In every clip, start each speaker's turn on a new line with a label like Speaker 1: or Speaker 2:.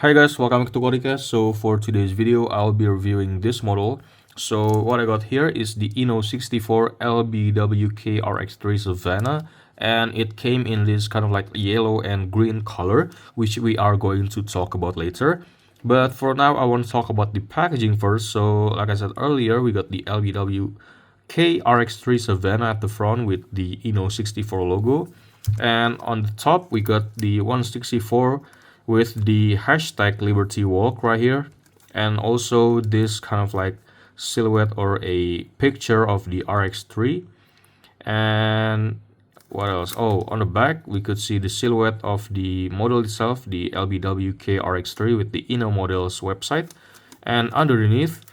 Speaker 1: Hi guys, welcome to Kodicast. So for today's video, I'll be reviewing this model. So what I got here is the INNO64 LBWK RX-3 Savanna, and it came in this kind of like yellow and green color, which we are going to talk about later. But for now, I want to talk about the packaging first. So like I said earlier, we got the LBWK RX-3 Savanna at the front with the INNO64 logo, and on the top we got the 164 with the hashtag Liberty Walk right here, and also this kind of like silhouette or a picture of the RX-3. And what else? Oh, on the back we could see the silhouette of the model itself, the LBWK RX-3 with the Inno Models website. And underneath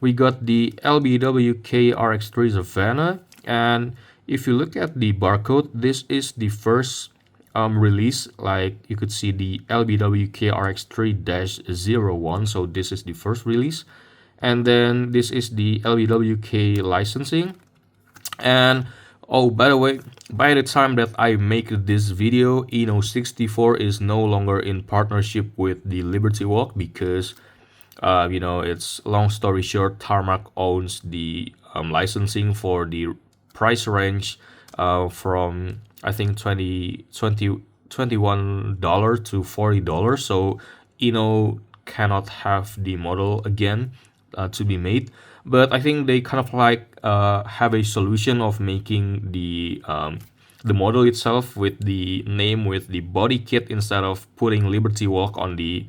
Speaker 1: we got the LBWK RX-3 Savanna, and if you look at the barcode, this is the first release. Like you could see the LBWK RX-3-01, so this is the first release, and then this is the LBWK licensing. And oh, by the way, by the time that I make this video, INNO64 is no longer in partnership with the Liberty Walk because it's long story short, Tarmac owns the licensing for the price range from I think $21 to $40. So cannot have the model again to be made. But I think they kind of like have a solution of making the model itself with the name with the body kit instead of putting Liberty Walk on the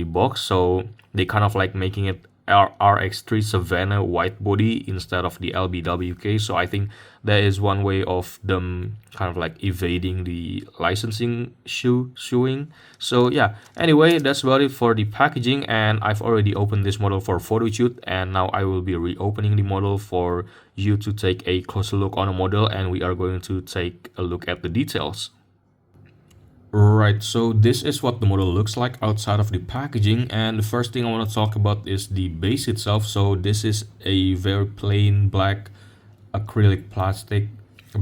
Speaker 1: box. So they kind of like making it RX-3 Savanna white body instead of the LBWK. So I think that is one way of them kind of like evading the licensing suing. So yeah, anyway, that's about it for the packaging, and I've already opened this model for photo shoot, and now I will be reopening the model for you to take a closer look on the model, and we are going to take a look at the details. Right, so this is what the model looks like outside of the packaging, and the first thing I want to talk about is the base itself. So this is a very plain black acrylic plastic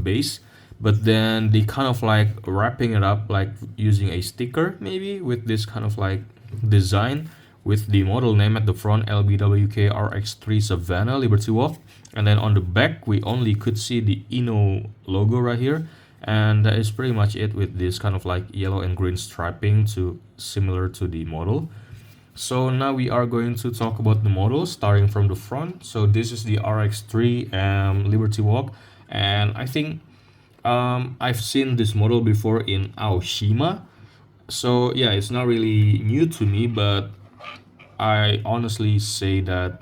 Speaker 1: base, but then they kind of like wrapping it up like using a sticker maybe with this kind of like design with the model name at the front, LBWK RX-3 Savanna Liberty Walk, and then on the back we only could see the Inno logo right here. And that is pretty much it with this kind of like yellow and green striping similar to the model. So now we are going to talk about the model starting from the front. So this is the RX-3 Liberty Walk, and I think I've seen this model before in Aoshima. So yeah, it's not really new to me, but I honestly say that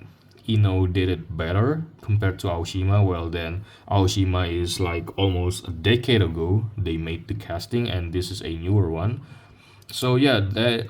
Speaker 1: Inno did it better compared to Aoshima. Well, then Aoshima is like almost a decade ago they made the casting, and this is a newer one. So yeah, that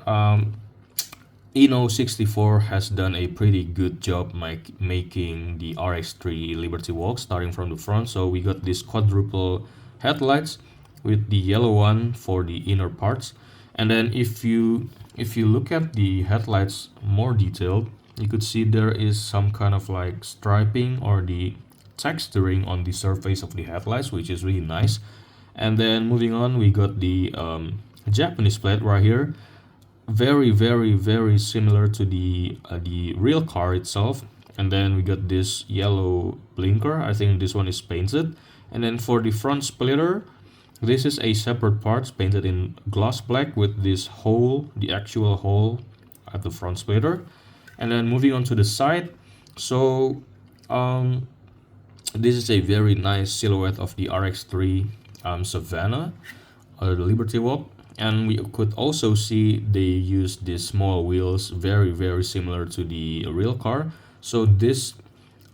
Speaker 1: INNO64 has done a pretty good job making the RX-3 Liberty Walk starting from the front. So we got these quadruple headlights with the yellow one for the inner parts, and then if you look at the headlights more detailed, you could see there is some kind of like striping or the texturing on the surface of the headlights, which is really nice. And then moving on, we got the Japanese plate right here, very similar to the real car itself. And then we got this yellow blinker. I think this one is painted. And then for the front splitter, this is a separate part painted in gloss black with this hole, the actual hole at the front splitter. And then moving on to the side, so this is a very nice silhouette of the RX-3 Savanna or the Liberty Walk, and we could also see they use these small wheels, very similar to the real car. So this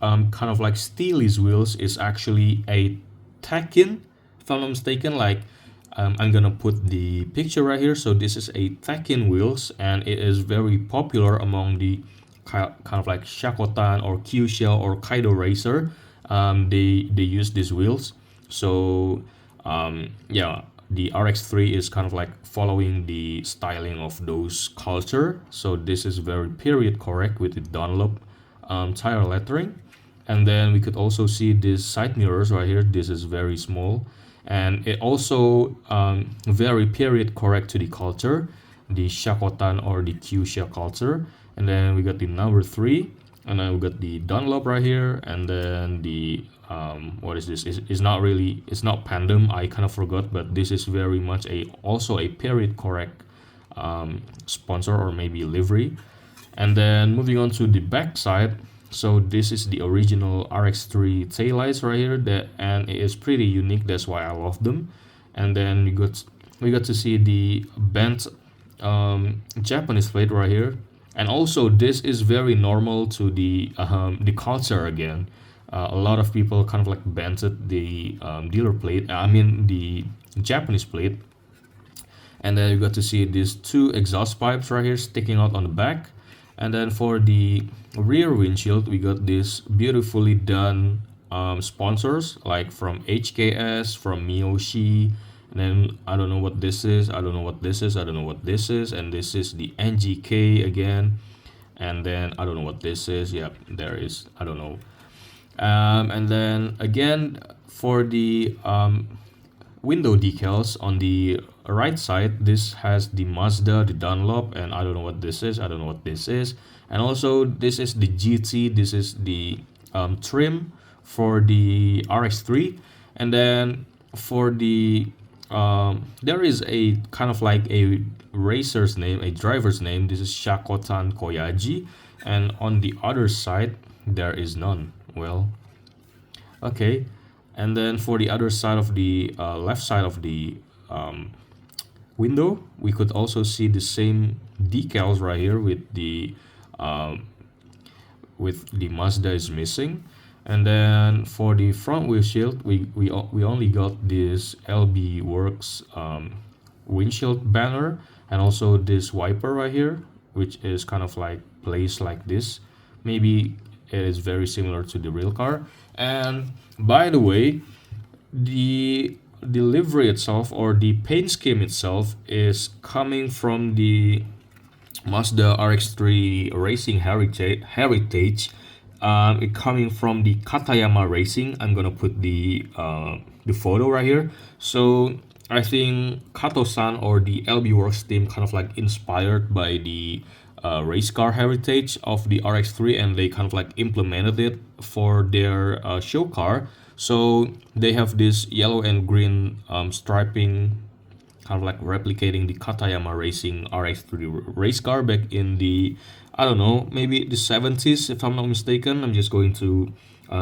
Speaker 1: kind of like steely's wheels is actually a tack-in, if I'm not mistaken. Like I'm gonna put the picture right here. So this is a tack-in wheels, and it is very popular among the kind of like Shakotan or Kyusha or Kaido racer. They use these wheels. So yeah, the RX-3 is kind of like following the styling of those culture. So this is very period correct with the Dunlop tire lettering. And then we could also see these side mirrors right here. This is very small, and it also very period correct to the culture. the Shakotan or the Kyusha culture. And then we got the number 3, and then we got the Dunlop right here, and then the what is this? It's not really, it's not Pandem, I kind of forgot, but this is very much a also a period correct sponsor or maybe livery. And then moving on to the back side, so this is the original RX-3 taillights right here, that and it is pretty unique, that's why I love them. And then we got to see the bent Japanese plate right here, and also this is very normal to the culture again. A lot of people kind of like bented the dealer plate, I mean the Japanese plate. And then you got to see these 2 exhaust pipes right here sticking out on the back. And then for the rear windshield, we got this beautifully done sponsors like from HKS, from Miyoshi, and then I don't know what this is, I don't know what this is, I don't know what this is, and this is the NGK again, and then I don't know what this is, yep, there is, I don't know. And then again for the window decals on the right side, this has the Mazda, the Dunlop, and I don't know what this is, I don't know what this is. And also this is the GT, this is the trim for the RX-3. And then for the there is a kind of like a racer's name, a driver's name, this is Shakotan Koyaji, and on the other side there is none. Well, okay. And then for the other side of the left side of the window, we could also see the same decals right here with the Mazda is missing. And then for the front windshield, we only got this LB Works windshield banner, and also this wiper right here, which is kind of like placed like this. Maybe it is very similar to the real car. And by the way, the livery itself or the paint scheme itself is coming from the Mazda RX-3 Racing Heritage. It coming from the Katayama Racing. I'm gonna put the photo right here. So I think Kato-san or the LB Works team kind of like inspired by the race car heritage of the RX-3, and they kind of like implemented it for their show car. So they have this yellow and green striping, kind of like replicating the Katayama Racing RX-3 race car back in the, I don't know, maybe the 70s if I'm not mistaken. I'm just going to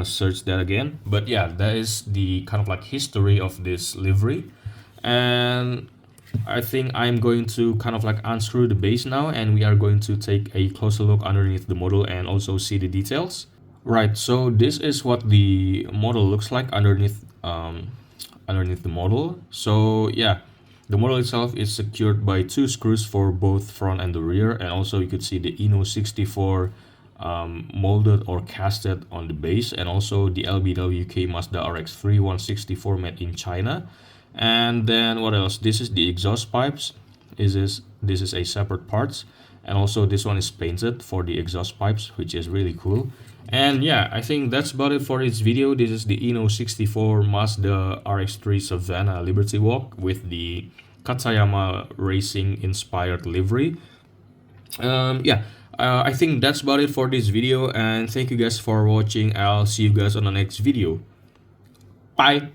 Speaker 1: search that again. But yeah, that is the kind of like history of this livery. And I think I'm going to kind of like unscrew the base now, and we are going to take a closer look underneath the model and also see the details. Right, so this is what the model looks like underneath underneath the model. So yeah, the model itself is secured by 2 screws for both front and the rear, and also you could see the INNO64 molded or casted on the base, and also the LBWK Mazda RX-3 164 made in China. And then what else? This is the exhaust pipes. This is a separate parts, and also this one is painted for the exhaust pipes, which is really cool. And yeah, I think that's about it for this video. This is the INNO64 Mazda RX-3 Savanna Liberty Walk with the Katayama Racing inspired livery. Yeah, I think that's about it for this video, and thank you guys for watching. I'll see you guys on the next video. Bye.